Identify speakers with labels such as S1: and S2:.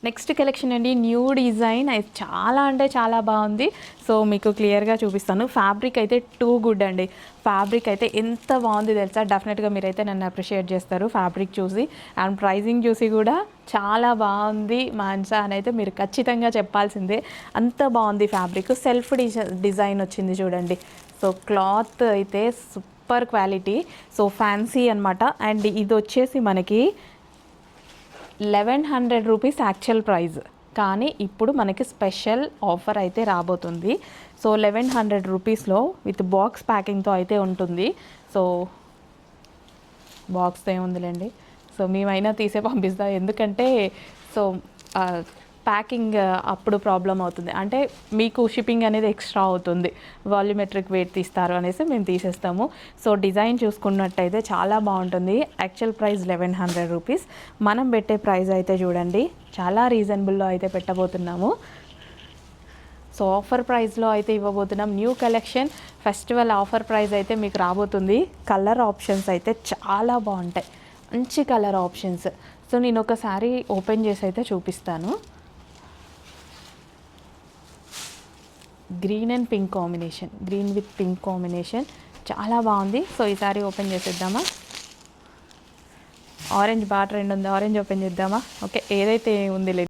S1: Next collection అండి, new design అయితే చాలా అంటే చాలా బాగుంది. సో మీకు క్లియర్గా చూపిస్తాను. ఫ్యాబ్రిక్ అయితే టూ గుడ్ అండి. ఫ్యాబ్రిక్ అయితే ఎంత బాగుంది తెలుసా. డెఫినెట్గా మీరైతే నన్ను అప్రిషియేట్ చేస్తారు ఫ్యాబ్రిక్ చూసి. అండ్ ప్రైజింగ్ చూసి కూడా చాలా బాగుంది మాన్సా అని అయితే మీరు ఖచ్చితంగా చెప్పాల్సిందే. అంత బాగుంది ఫ్యాబ్రిక్. సెల్ఫ్ డిజైన్ వచ్చింది చూడండి. సో క్లాత్ అయితే సూపర్ క్వాలిటీ. సో ఫ్యాన్సీ అనమాట. అండ్ ఇది వచ్చేసి మనకి 1100 రూపీస్ యాక్చువల్ ప్రైస్, కానీ ఇప్పుడు మనకి స్పెషల్ ఆఫర్ అయితే రాబోతుంది. సో 1100 రూపీస్లో విత్ బాక్స్ ప్యాకింగ్తో అయితే ఉంటుంది. సో బాక్స్తో ఏముందిలేండి, సో మేమైనా తీసే పంపిస్తాం. ఎందుకంటే సో ప్యాకింగ్ అప్పుడు ప్రాబ్లం అవుతుంది, అంటే మీకు షిప్పింగ్ అనేది ఎక్స్ట్రా అవుతుంది, వాల్యూమెట్రిక్ వెయిట్ తీస్తారు అనేసి మేము తీసేస్తాము. సో డిజైన్ చూసుకున్నట్టయితే చాలా బాగుంటుంది. Actual price 1100 rupees. మనం పెట్టే ప్రైస్ అయితే చూడండి చాలా రీజనబుల్లో అయితే పెట్టబోతున్నాము. సో ఆఫర్ ప్రైస్లో అయితే ఇవ్వబోతున్నాం. New collection festival offer price అయితే మీకు రాబోతుంది. కలర్ ఆప్షన్స్ అయితే చాలా బాగుంటాయి, మంచి కలర్ ఆప్షన్స్. సో నేను ఒకసారి ఓపెన్ చేసి అయితే చూపిస్తాను. Green and pink combination, green with pink combination చాలా బాగుంది. సో ఈసారి ఓపెన్ చేసేద్దామా. ఆరెంజ్ బాగా ట్రెండ్ ఉంది, ఆరెంజ్ ఓపెన్ చేద్దామా. ఓకే, ఏదైతే ఉంది